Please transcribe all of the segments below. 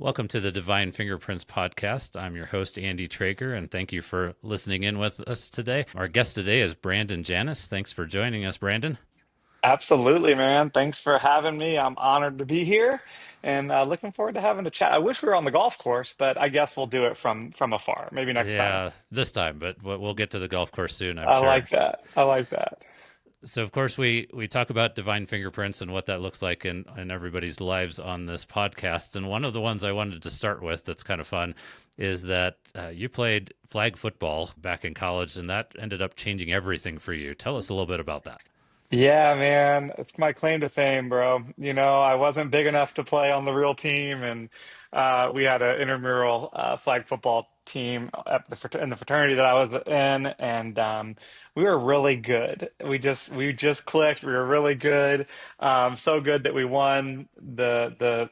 Welcome to the Divine Fingerprints podcast. I'm your host, Andy Traeger, and thank you for listening in with us today. Our guest today is Brandon Janous. Thanks for joining us, Brandon. Absolutely, man. Thanks for having me. I'm honored to be here and looking forward to having a chat. I wish we were on the golf course, but I guess we'll do it from afar. Maybe next time. Yeah, this time, but we'll get to the golf course soon, I'm I sure. like that. I like that. So, of course, we talk about divine fingerprints and what that looks like in everybody's lives on this podcast. And one of the ones I wanted to start with that's kind of fun is that you played flag football back in college, and that ended up changing everything for you. Tell us a little bit about that. Yeah, man, it's my claim to fame, bro. I wasn't big enough to play on the real team, and we had an intramural flag football team in the fraternity that I was in, and we were really good. We just clicked. We were really good, so good that we won the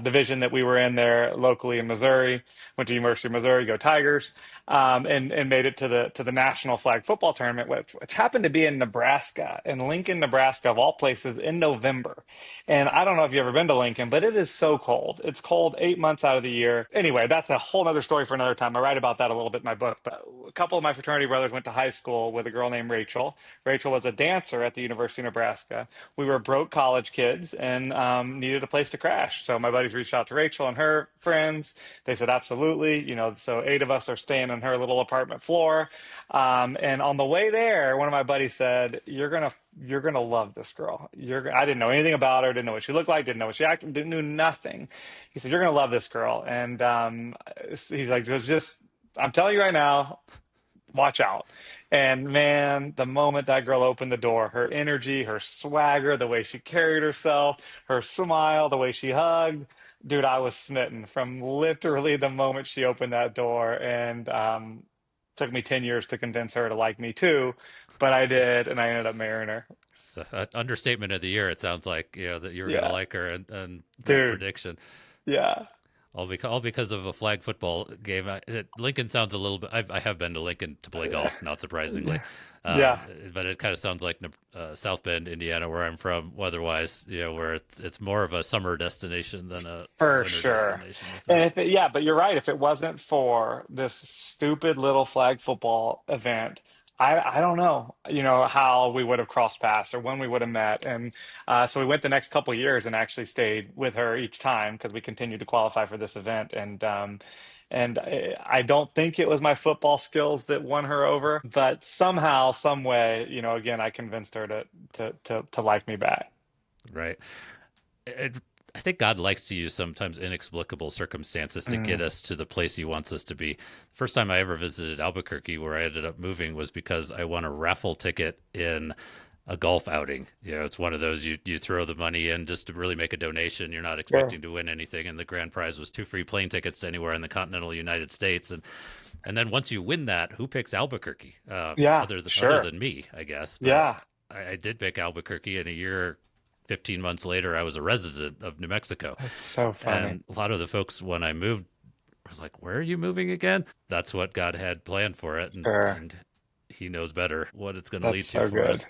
division that we were in there locally in Missouri. Went to University of Missouri, go Tigers, and made it to the national flag football tournament, which happened to be in Nebraska, in Lincoln, Nebraska, of all places, in November. And I don't know if you've ever been to Lincoln, but it is so cold. It's cold 8 months out of the year. Anyway, that's a whole other story for another time. I write about that a little bit in my book. But a couple of my fraternity brothers went to high school with a girl named Rachel. Rachel was a dancer at the University of Nebraska. We were broke college kids and needed a place to crash. So my buddies reached out to Rachel and her friends. They said, absolutely. So 8 of us are staying on her little apartment floor. And on the way there, one of my buddies said, you're gonna love this girl. I didn't know anything about her, didn't know what she looked like, didn't know what she acted, didn't knew nothing. He said, you're gonna love this girl. And he's like, it was just, I'm telling you right now, watch out. And man, the moment that girl opened the door, her energy, her swagger, the way she carried herself, her smile, the way she hugged, dude, I was smitten from literally the moment she opened that door. And took me 10 years to convince her to like me too, but I did, and I ended up marrying her. So, understatement of the year, it sounds like, that you were going to Yeah, like her, and that dude. prediction. Yeah. All because of a flag football game. Lincoln sounds a little bit. I have been to Lincoln to play golf, not surprisingly, Yeah. um, Yeah, but it kind of sounds like South Bend, Indiana, where I'm from, weather-wise. Where it's more of a summer destination than a for winter sure. destination. I And think. yeah, but you're right. If it wasn't for this stupid little flag football event, I don't know, how we would have crossed paths or when we would have met. And so we went the next couple years and actually stayed with her each time because we continued to qualify for this event. And I don't think it was my football skills that won her over, but somehow, some way, again, I convinced her to like me back. Right. It, I think God likes to use sometimes inexplicable circumstances to get us to the place He wants us to be. First time I ever visited Albuquerque, where I ended up moving, was because I won a raffle ticket in a golf outing. It's one of those you throw the money in just to really make a donation. You're not Sure. expecting to win anything, and the grand prize was two free plane tickets to anywhere in the continental United States. And then once you win that, who picks Albuquerque? Yeah, Other sure. than me, I guess. But Yeah. I did pick Albuquerque, and a year 15 months later, I was a resident of New Mexico. That's so funny. And a lot of the folks, when I moved, was like, where are you moving again? That's what God had planned for it. And, Sure. and He knows better what it's going to That's lead to so for good. us.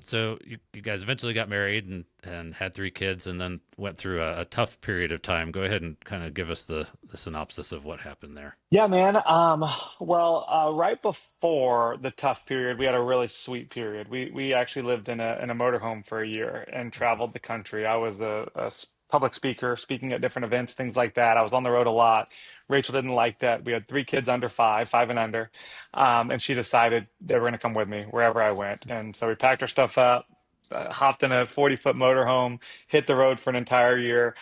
So you guys eventually got married and had three kids and then went through a tough period of time. Go ahead and kind of give us the synopsis of what happened there. Yeah, man. Well, right before the tough period, we had a really sweet period. We actually lived in a motorhome for a year and traveled the country. I was a public speaker, speaking at different events, things like that. I was on the road a lot. Rachel didn't like that. We had three kids under five, five and under, and she decided they were going to come with me wherever I went. And so we packed our stuff up, hopped in a 40-foot motorhome, hit the road for an entire year,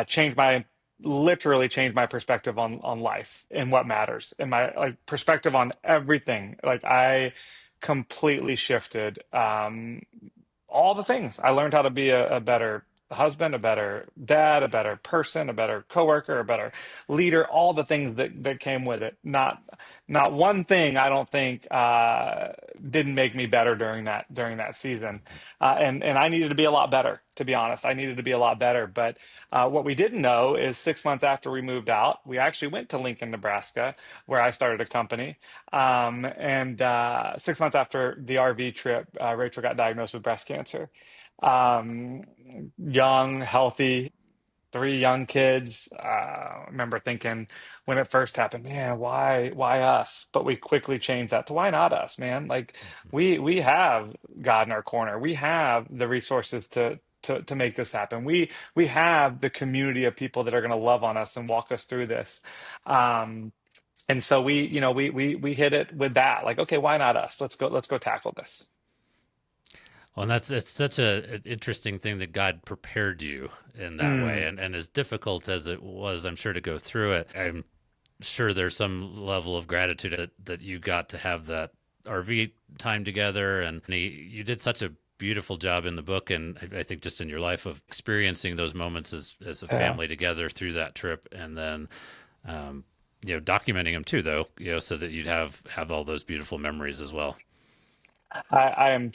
changed my literally changed my perspective on life and what matters and my like perspective on everything. Like I completely shifted all the things. I learned how to be a better husband, a better dad, a better person, a better coworker, a better leader, all the things that came with it. Not one thing I don't think didn't make me better during that season. And I needed to be a lot better, to be honest. I needed to be a lot better. But what we didn't know is 6 months after we moved out, we actually went to Lincoln, Nebraska, where I started a company. And 6 months after the RV trip, Rachel got diagnosed with breast cancer. Um, Young, healthy, three young kids. I remember thinking when it first happened, man, why us? But we quickly changed that to why not us, man? Like we have God in our corner. We have the resources to make this happen. We have the community of people that are going to love on us and walk us through this. Um, and so we hit it with that. Like, okay, why not us? Let's go tackle this. Well, and that's it's such an interesting thing that God prepared you in that way, Mm, and as difficult as it was, I'm sure to go through it. I'm sure there's some level of gratitude that you got to have that RV time together, and you did such a beautiful job in the book, and I think just in your life of experiencing those moments as a yeah. family together through that trip, and then um, documenting them too, though, so that you'd have all those beautiful memories as well. I am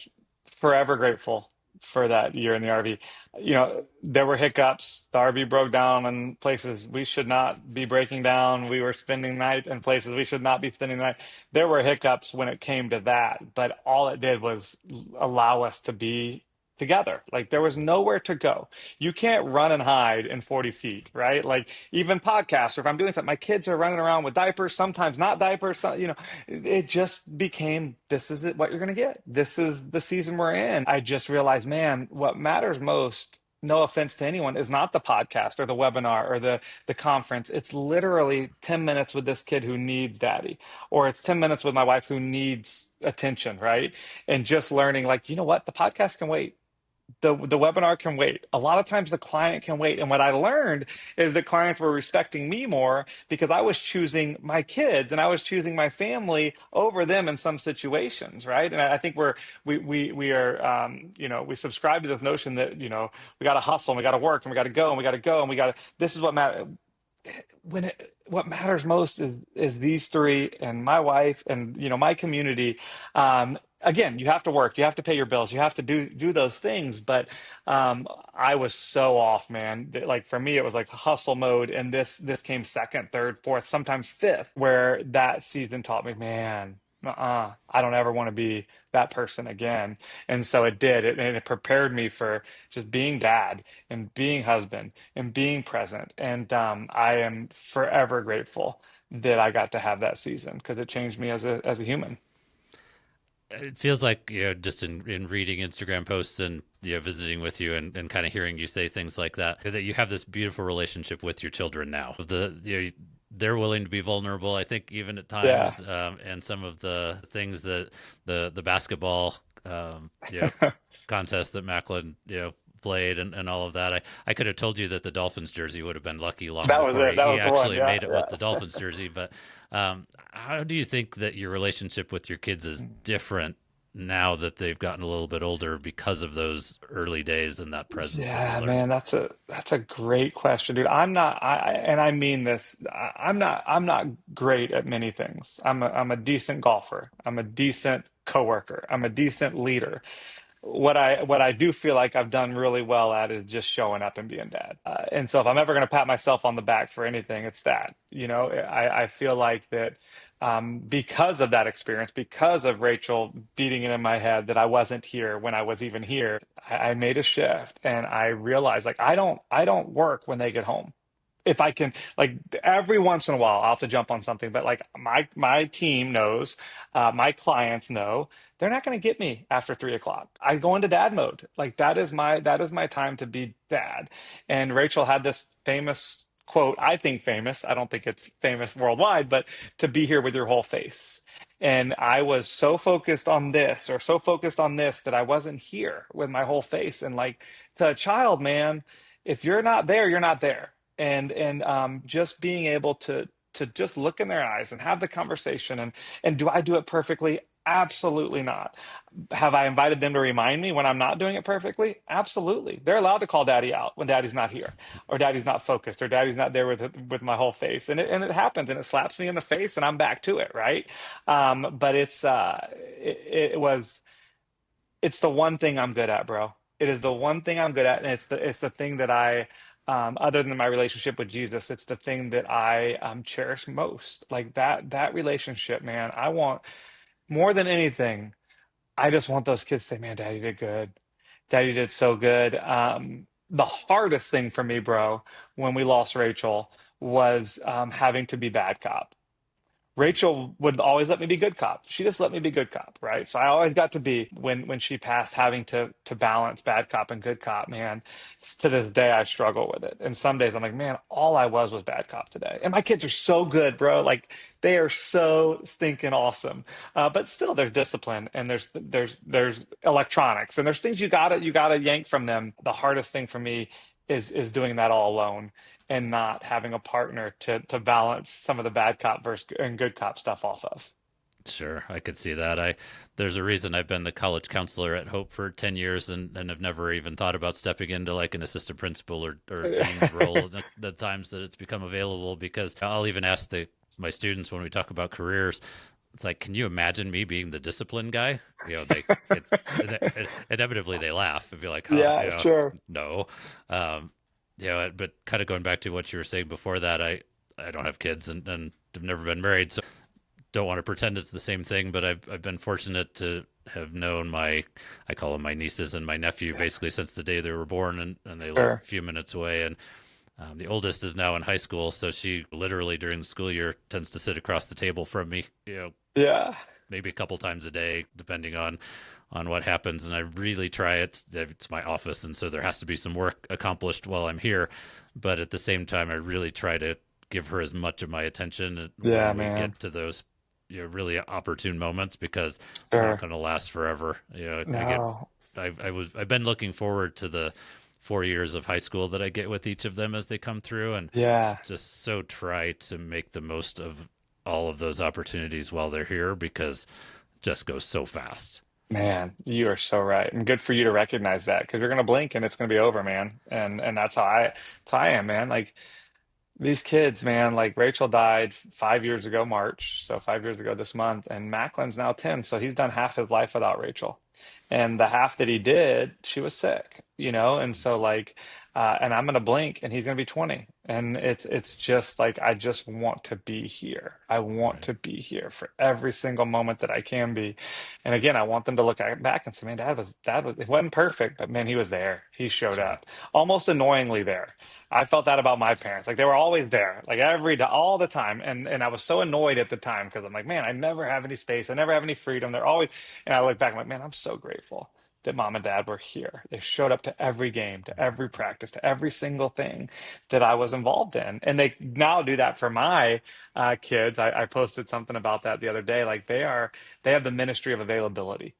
forever grateful for that year in the RV. There were hiccups. The RV broke down in places we should not be breaking down. We were spending night in places we should not be spending the night. There were hiccups when it came to that, but all it did was allow us to be together. Like there was nowhere to go. You can't run and hide in 40 feet, right? Like even podcasts, or if I'm doing something, my kids are running around with diapers, sometimes not diapers, it just became this is it what you're going to get. This is the season we're in. I just realized, man, what matters most, no offense to anyone, is not the podcast or the webinar or the conference. It's literally 10 minutes with this kid who needs daddy, or it's 10 minutes with my wife who needs attention, right? And just learning like, you know what, the podcast can wait. The webinar can wait. A lot of times the client can wait. And what I learned is that clients were respecting me more because I was choosing my kids and I was choosing my family over them in some situations, right? And I think we are we subscribe to this notion that we got to hustle and we got to work and we got to go and we got to go and we got to. This is what matters what matters most is these three and my wife and my community. Again, you have to work, you have to pay your bills, you have to do those things, but I was so off, man. Like for me it was like hustle mode, and this came second, third, fourth, sometimes fifth, where that season taught me, man, I don't ever want to be that person again. And so it did it, and it prepared me for just being dad and being husband and being present. And I am forever grateful that I got to have that season because it changed me as a human. It feels like just in reading Instagram posts and visiting with you and kind of hearing you say things like that you have this beautiful relationship with your children now. They're willing to be vulnerable, I think, even at Yeah. times, and some of the things that the basketball contest that Macklin played and all of that. I could have told you that the Dolphins jersey would have been lucky long That was before it. That he was the one. actually Yeah, made it with the Dolphins jersey. But how do you think that your relationship with your kids is yeah. different now that they've gotten a little bit older because of those early days and that presence that you Yeah, learned? man, that's a great question, dude. And I mean this. I'm not great at many things. I'm a decent golfer. I'm a decent coworker. I'm a decent leader. What I do feel like I've done really well at is just showing up and being dad. And so if I'm ever going to pat myself on the back for anything, it's that. I feel like that because of that experience, because of Rachel beating it in my head that I wasn't here when I was even here, I made a shift and I realized like I don't work when they get home. If I can, like every once in a while, I'll have to jump on something, but like my team knows, my clients know they're not going to get me after 3 o'clock. I go into dad mode. Like that is my time to be dad. And Rachel had this famous quote, I think famous. I don't think it's famous worldwide, but to be here with your whole face. And I was so focused on this or so focused on this that I wasn't here with my whole face. And like to a child, man, if you're not there, you're not there. And just being able to just look in their eyes and have the conversation, and do I do it perfectly? Absolutely not. Have I invited them to remind me when I'm not doing it perfectly? Absolutely. They're allowed to call daddy out when daddy's not here, or daddy's not focused, or daddy's not there with my whole face. And it happens and it slaps me in the face and I'm back to it, right? But it's the one thing I'm good at, bro. It is the one thing I'm good at, and it's the thing that other than my relationship with Jesus, it's the thing that I cherish most. Like that relationship, man. I want more than anything. I just want those kids to say, "Man, Daddy did good. Daddy did so good." the hardest thing for me, bro, when we lost Rachel was having to be bad cop. Rachel would always let me be good cop. She just let me be good cop, right? So I always got to be when she passed, having to balance bad cop and good cop. Man, to this day I struggle with it. And some days I'm like, man, all I was bad cop today. And my kids are so good, bro. Like they are so stinking awesome. But still, there's discipline and there's electronics and there's things you gotta yank from them. The hardest thing for me is doing that all alone and not having a partner to balance some of the bad cop versus and good cop stuff off of. Sure, I could see that. There's a reason I've been the college counselor at Hope for 10 years and have never even thought about stepping into like an assistant principal or dean's role the times that it's become available, because I'll even ask my students when we talk about careers, it's like, can you imagine me being the discipline guy? You know, inevitably they laugh and be like, huh, Yeah, sure. no. But kind of going back to what you were saying before that, I don't have kids and have never been married, so don't want to pretend it's the same thing, but I've been fortunate to have known I call them my nieces and my nephew basically since the day they were born, and they live Sure. a few minutes away. And the oldest is now in high school, so she literally during the school year tends to sit across the table from me, Yeah. maybe a couple times a day, depending on what happens. And I really try it. It's my office, and so there has to be some work accomplished while I'm here. But at the same time, I really try to give her as much of my attention Yeah, when we man. get to those really opportune moments, because they're not Sure. going to last forever. No. I've been looking forward to the 4 years of high school that I get with each of them as they come through, and Yeah. just so try to make the most of all of those opportunities while they're here, because it just goes so fast. Man, you are so right. And good for you to recognize that because you're gonna blink and it's gonna be over, man. And that's how I am, man. Like these kids, man, like Rachel died 5 years ago, March. So 5 years ago this month. And Macklin's now 10. So he's done half his life without Rachel. And the half that he did, she was sick, And so like, and I'm gonna blink and he's gonna be 20. And it's just like I just want to be here. I want Right. to be here for every single moment that I can be. And again, I want them to look back and say, man, dad was it wasn't perfect, but man, he was there. He showed Sure. up. Almost annoyingly there. I felt that about my parents. Like they were always there, like every day, all the time. And I was so annoyed at the time because I'm like, man, I never have any space. I never have any freedom. They're always, and I look back, I'm like, man, I'm so grateful that mom and dad were here. They showed up to every game, to every practice, to every single thing that I was involved in. And they now do that for my kids. I posted something about that the other day. Like they have the ministry of availability.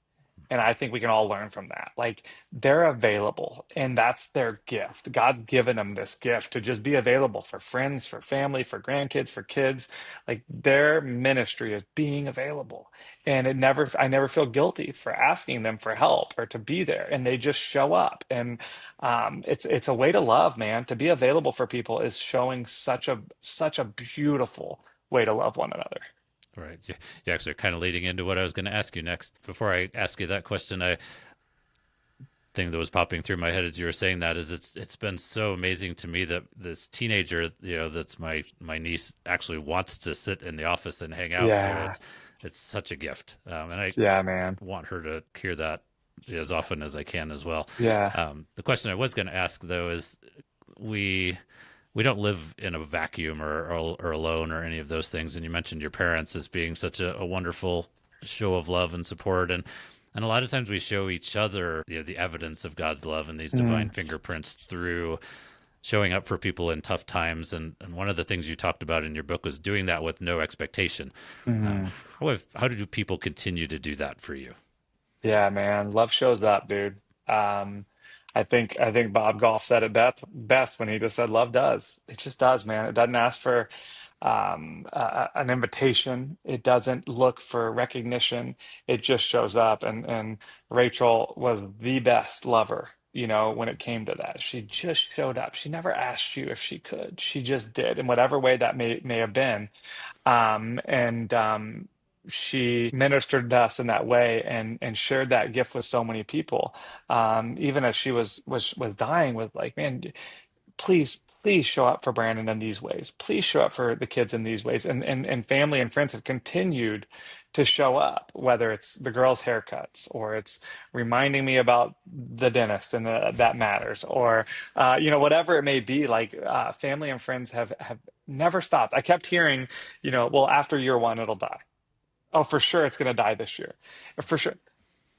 And I think we can all learn from that. Like they're available, and that's their gift. God's given them this gift to just be available for friends, for family, for grandkids, for kids. Like their ministry is being available. And I never feel guilty for asking them for help or to be there. And they just show up. And it's a way to love, man. To be available for people is showing such a beautiful way to love one another. Right. You actually are kind of leading into what I was going to ask you next. Before I ask you that question, I thing that was popping through my head as you were saying that is it's been so amazing to me that this teenager, that's my niece, actually wants to sit in the office and hang out. Yeah. It's such a gift, and I Yeah, man. want her to hear that as often as I can as well. Yeah. The question I was going to ask though is we we don't live in a vacuum or alone or any of those things. And you mentioned your parents as being such a wonderful show of love and support, and a lot of times we show each other the evidence of God's love and these divine Mm, fingerprints through showing up for people in tough times. And one of the things you talked about in your book was doing that with no expectation. mm. How do people continue to do that for you? Yeah, man. Love shows up, dude. Um, I think Bob Goff said it best when he just said love does. It just does, man. It doesn't ask for an invitation. It doesn't look for recognition. It just shows up. And Rachel was the best lover, when it came to that. She just showed up. She never asked you if she could. She just did, in whatever way that may have been. And she ministered to us in that way and shared that gift with so many people. Even as she was dying with like, man, please. please show up for Brandon in these ways. Please show up for the kids in these ways. And family and friends have continued to show up, whether it's the girls' haircuts or it's reminding me about the dentist and that matters, or whatever it may be. Like family and friends have never stopped. I kept hearing, well, after year one, it'll die. Oh, for sure, it's going to die this year. For sure.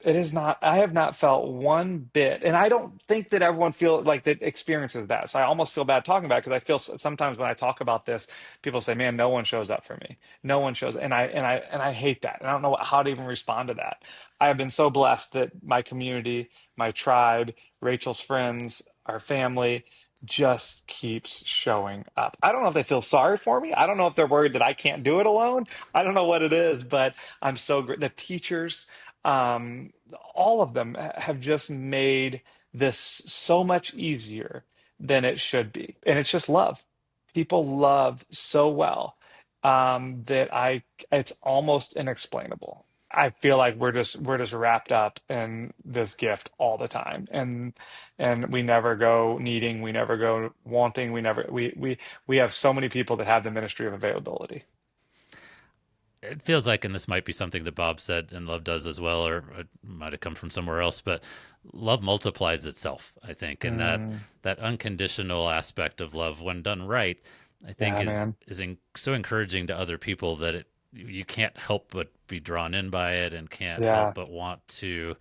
It is not. I have not felt one bit, and I don't think that everyone feel like that experiences that. So I almost feel bad talking about it because I feel sometimes when I talk about this, people say, "Man, no one shows up for me. No one shows," and I hate that, and I don't know how to even respond to that. I have been so blessed that my community, my tribe, Rachel's friends, our family just keeps showing up. I don't know if they feel sorry for me. I don't know if they're worried that I can't do it alone. I don't know what it is, but I'm so great. The teachers all of them have just made this so much easier than it should be. And it's just love. People love so well that it's almost inexplainable. I feel like we're just wrapped up in this gift all the time, and we never go needing, we never go wanting, we have so many people that have the ministry of availability. It feels like, and this might be something that Bob said and love does as well, or it might have come from somewhere else, but love multiplies itself, I think. And Mm, that unconditional aspect of love, when done right, I think yeah, man. so encouraging to other people that you can't help but be drawn in by it and can't help Yeah. but want to.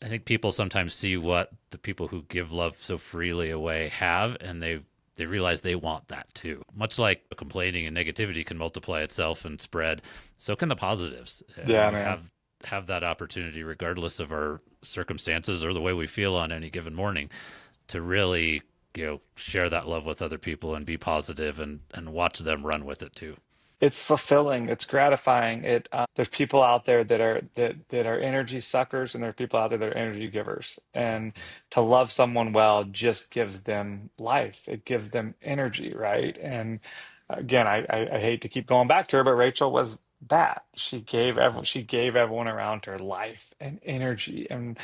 I think people sometimes see what the people who give love so freely away have, and they realize they want that too. Much like complaining and negativity can multiply itself and spread, so can the positives. And Yeah, we man. have that opportunity, regardless of our circumstances or the way we feel on any given morning, to really share that love with other people and be positive and watch them run with it too. It's fulfilling, it's gratifying. There's people out there that are energy suckers, and there are people out there that are energy givers, and to love someone well just gives them life, it gives them energy, right? And again, I hate to keep going back to her, but Rachel was that. She gave everyone around her life and energy, and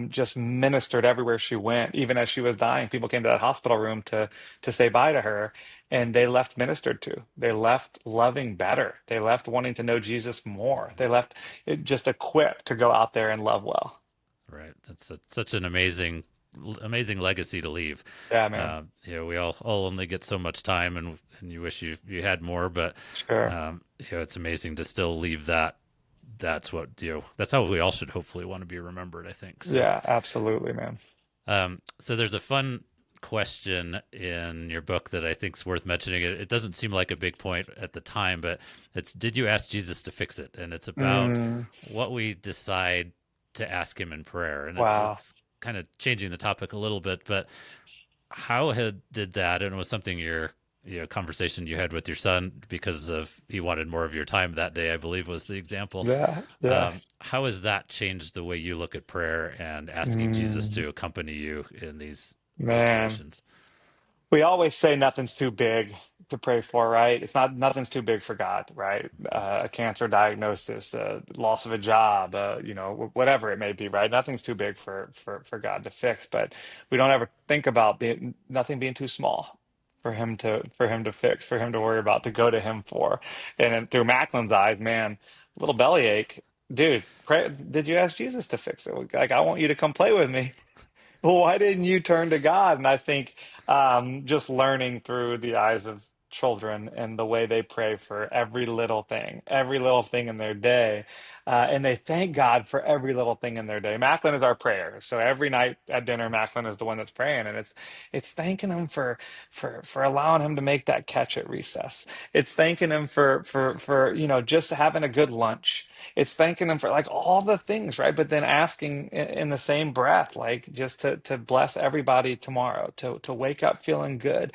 just ministered everywhere she went. Even as she was dying, people came to that hospital room to say bye to her, and they left ministered to. They left loving better. They left wanting to know Jesus more. They left it just equipped to go out there and love well. Right. That's such an amazing legacy to leave. Yeah, man. We all only get so much time, and you wish you had more, but Sure. it's amazing to still leave that. That's what that's how we all should hopefully want to be remembered, I think. So, Yeah, absolutely, man. so there's a fun question in your book that I think is worth mentioning. It doesn't seem like a big point at the time, but it's, did you ask Jesus to fix it? And it's about Mm, what we decide to ask him in prayer. And wow. it's kind of changing the topic a little bit, but how did that, and it was something conversation you had with your son because of he wanted more of your time that day, I believe was the example. Yeah, yeah. How has that changed the way you look at prayer and asking Jesus Mm, to accompany you in these man. situations? We always say nothing's too big to pray for, right? It's not nothing's too big for God, right? A cancer diagnosis, loss of a job, whatever it may be, right? Nothing's too big for God to fix, but we don't ever think about nothing being too small for him to fix, for him to worry about, to go to him for. And then through Macklin's eyes, man, little bellyache, dude, pray, did you ask Jesus to fix it? Like, I want you to come play with me. Well, why didn't you turn to God? And I think just learning through the eyes of children and the way they pray for every little thing in their day, and they thank God for every little thing in their day. Macklin is our prayer, so every night at dinner, Macklin is the one that's praying, and it's thanking him for allowing him to make that catch at recess. It's thanking him for just having a good lunch. It's thanking him for like all the things, right? But then asking in the same breath, like just to bless everybody tomorrow, to wake up feeling good,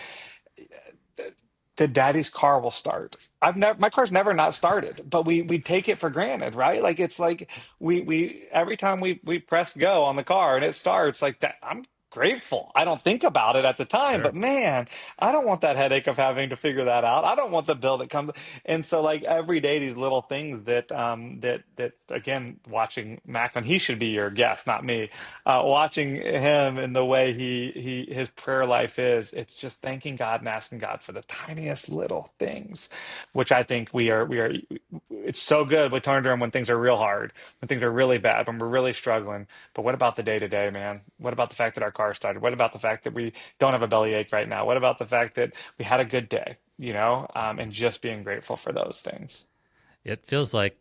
that daddy's car will start. My car's never not started, but we take it for granted, right? Like it's like we every time we press go on the car and it starts like that. I'm grateful. I don't think about it at the time, but Sure. man, I don't want that headache of having to figure that out. I don't want the bill that comes. And so like every day, these little things that again, watching Macklin, he should be your guest, not me. Watching him and the way his prayer life is, it's just thanking God and asking God for the tiniest little things, which I think we are. It's so good. We turn to him when things are real hard, when things are really bad, when we're really struggling. But what about the day to day, man? What about the fact that our car started? What about the fact that we don't have a bellyache right now? What about the fact that we had a good day, and just being grateful for those things. It feels like,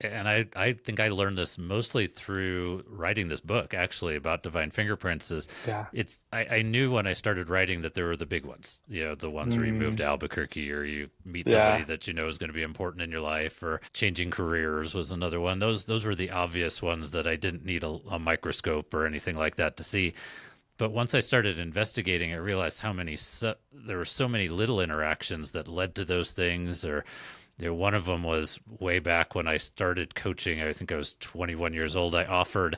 and I think I learned this mostly through writing this book, actually, about divine fingerprints. Is Yeah. I knew when I started writing that there were the big ones, the ones where you move Mm, to Albuquerque or you meet somebody yeah. that you know is going to be important in your life, or changing careers was another one. Those were the obvious ones that I didn't need a microscope or anything like that to see. But once I started investigating, I realized there were so many little interactions that led to those things. Or one of them was way back when I started coaching. I think I was 21 years old. I offered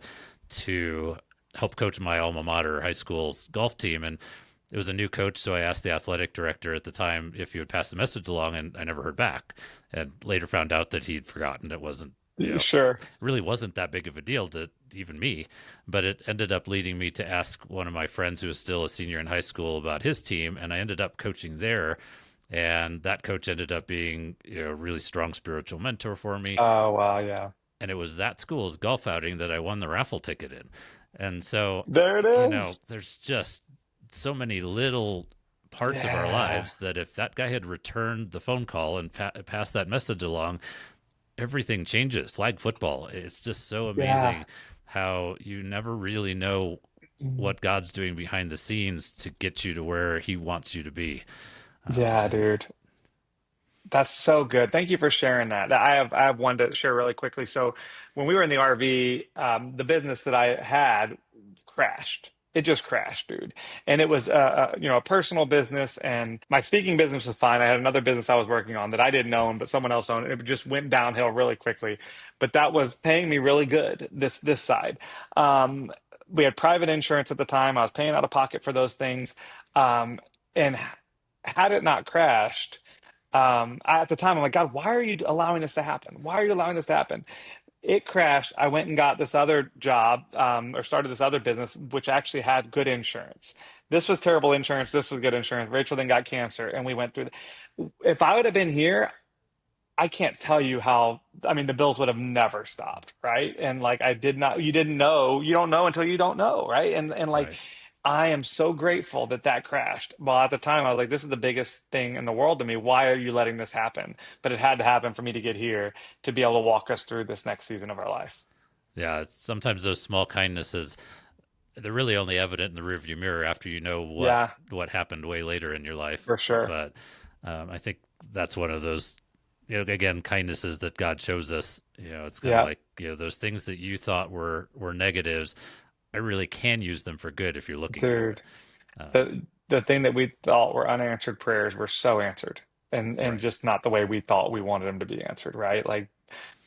to help coach my alma mater high school's golf team, and it was a new coach. So I asked the athletic director at the time if he would pass the message along, and I never heard back. And later found out that he'd forgotten. It wasn't, Sure. really wasn't that big of a deal to even me, but it ended up leading me to ask one of my friends who was still a senior in high school about his team, and I ended up coaching there. And that coach ended up being a really strong spiritual mentor for me. Oh, wow. Yeah. And it was that school's golf outing that I won the raffle ticket in. And so, There it is. there's just so many little parts of our Yeah. lives that if that guy had returned the phone call and passed that message along, everything changes. Flag football, it's just so Yeah. amazing how you never really know Mm, what God's doing behind the scenes to get you to where he wants you to be. yeah, And dude. That's so good. Thank you for sharing that. I have one to share really quickly. So when we were in the RV, the business that I had crashed. It just crashed, dude. And it was a personal business, and my speaking business was fine. I had another business I was working on that I didn't own, but someone else owned. It just went downhill really quickly. But that was paying me really good, this side. Um, we had private insurance at the time. I was paying out of pocket for those things. And had it not crashed, at the time, I'm like, God, why are you allowing this to happen? Why are you allowing this to happen? It crashed. I went and got this other job, or started this other business, which actually had good insurance. This was terrible insurance. This was good insurance. Rachel then got cancer, and we went through. If I would have been here, I can't tell you how, I mean, the bills would have never stopped, right? And like I did not, you didn't know, you don't know until you don't know, right? And like right. I am so grateful that that crashed. Well, at the time I was like, this is the biggest thing in the world to me. Why are you letting this happen? But it had to happen for me to get here to be able to walk us through this next season of our life. Yeah, sometimes those small kindnesses, they're really only evident in the rearview mirror after you know Yeah, what happened way later in your life. for sure. But I think that's one of those, again, kindnesses that God shows us. It's kind of Yeah, like, those things that you thought were negatives. I really can use them for good if you're looking for it. dude. The thing that we thought were unanswered prayers were so answered. And Right. just not the way we thought we wanted them to be answered, right? Like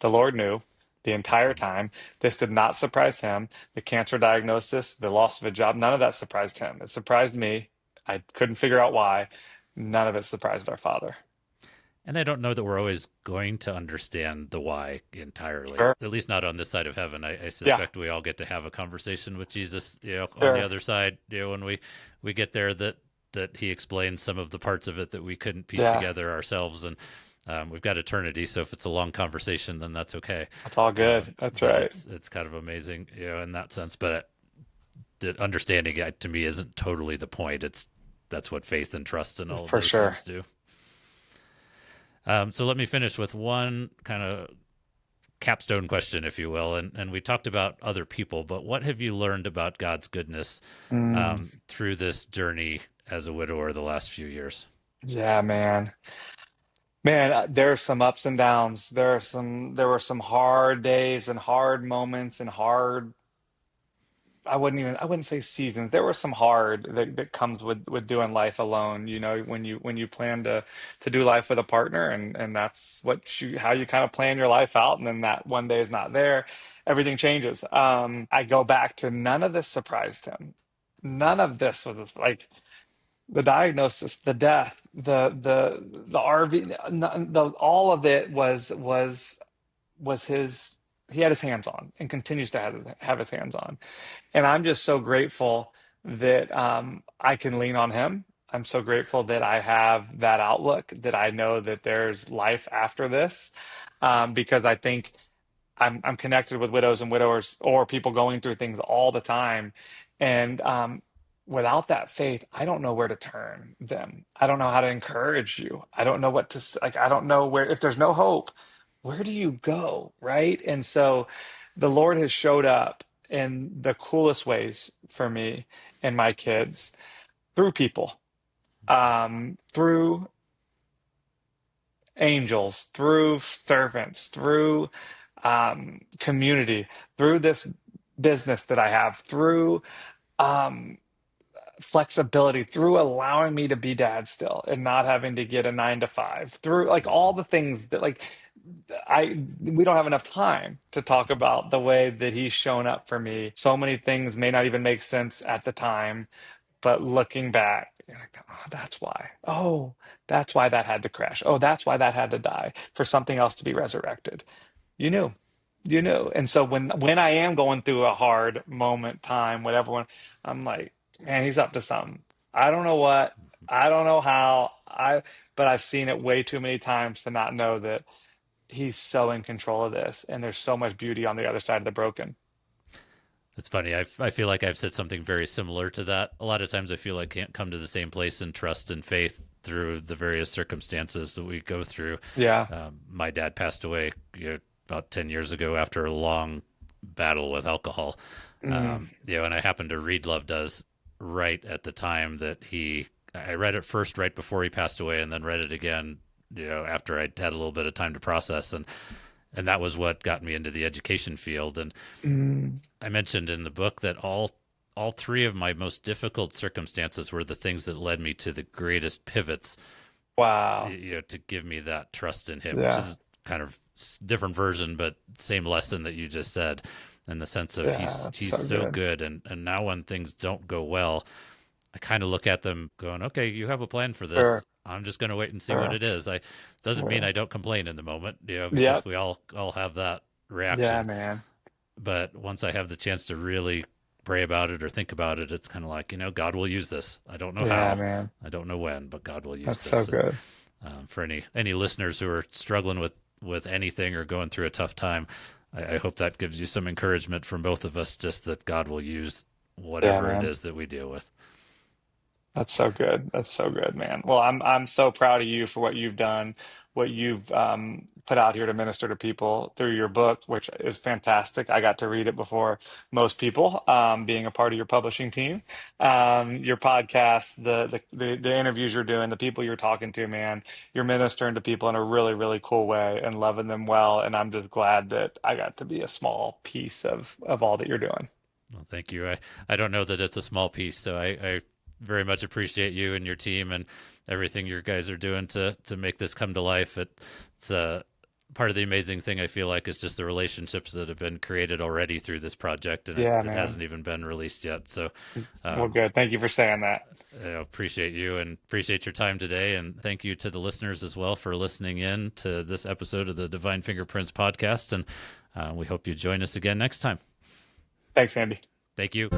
the Lord knew the entire Mhm. time. This did not surprise him. The cancer diagnosis, the loss of a job, none of that surprised him. It surprised me. I couldn't figure out why. None of it surprised our Father. And I don't know that we're always going to understand the why entirely, Sure. at least not on this side of heaven. I Yeah, suspect we all get to have a conversation with Jesus, on the sure. other side, when we get there, that he explains some of the parts of it that we couldn't piece Yeah, together ourselves. And we've got eternity. So if it's a long conversation, then that's okay. that's all good. That's But right. it's kind of amazing, in that sense. But the understanding it, to me, isn't totally the point. That's what faith and trust and all of For those sure. things do. So let me finish with one kind of capstone question, if you will. And we talked about other people, but what have you learned about God's goodness Mm, through this journey as a widower the last few years? yeah, man. Man, there are some ups and downs. There were some hard days and hard moments and hard I wouldn't say seasons. There were some hard that comes with doing life alone, when you plan to do life with a partner, and that's how you kind of plan your life out, and then that one day is not there, everything changes. I go back to none of this surprised him. none of this was like the diagnosis, the death, the RV, all of it was his. He had his hands on and continues to have his hands on. And I'm just so grateful that I can lean on him. I'm so grateful that I have that outlook, that I know that there's life after this, because I think I'm connected with widows and widowers or people going through things all the time. And without that faith, I don't know where to turn them. I don't know how to encourage you. I don't know what to like. I don't know where, if there's no hope, where do you go? Right. And so the Lord has showed up in the coolest ways for me and my kids through people, through angels, through servants, through community, through this business that I have, through um, flexibility, through allowing me to be dad still and not having to get a 9 to 5, through like all the things that like we don't have enough time to talk about the way that he's shown up for me. So many things may not even make sense at the time, but looking back, you're like, oh, that's why. Oh, that's why that had to crash. Oh, that's why that had to die for something else to be resurrected. You knew, you knew. And so when I am going through a hard moment, time, whatever, one, I'm like, man, he's up to something. I don't know what, I don't know how, but I've seen it way too many times to not know that he's so in control of this, and there's so much beauty on the other side of the broken. It's funny. I feel like I've said something very similar to that. A lot of times I feel like I can't come to the same place in trust and faith through the various circumstances that we go through. Yeah. My dad passed away, about 10 years ago after a long battle with alcohol. Mm, And I happened to read Love Does right at the time that I read it first right before he passed away and then read it again, after I'd had a little bit of time to process. And that was what got me into the education field. And mm, I mentioned in the book that all three of my most difficult circumstances were the things that led me to the greatest pivots, wow. to give me that trust in him, which Yeah. is kind of different version, but same lesson that you just said, in the sense of Yeah. he's That's he's so so good. good, and now when things don't go well, I kind of look at them going, okay, you have a plan for this. Sure. I'm just going to wait and see what Sure. it is. I doesn't mean Sure. I don't complain in the moment, because Yep. we all have that Yeah, reaction. man. But once I have the chance to really pray about it or think about it, it's kind of like, God will use this. I don't know Yeah, how, man. I don't know when, but God will use That's so this. And good. for any listeners who are struggling with anything or going through a tough time, I hope that gives you some encouragement from both of us, just that God will use Yeah, whatever it man. is that we deal with. That's so good. That's so good, man. Well, I'm so proud of you for what you've done, what you've put out here to minister to people through your book, which is fantastic. I got to read it before most people, being a part of your publishing team, your podcast, the interviews you're doing, the people you're talking to, man. You're ministering to people in a really, really cool way and loving them well. And I'm just glad that I got to be a small piece of all that you're doing. Well, thank you. I don't know that it's a small piece, so I very much appreciate you and your team and everything you guys are doing to make this come to life. It's part of the amazing thing I feel like is just the relationships that have been created already through this project, and Yeah, it man. hasn't even been released yet. So Well, um, good. Thank you for saying that. I appreciate you and appreciate your time today, and thank you to the listeners as well for listening in to this episode of the Divine Fingerprints podcast. And we hope you join us again next time. Thanks, Andy. Thank you.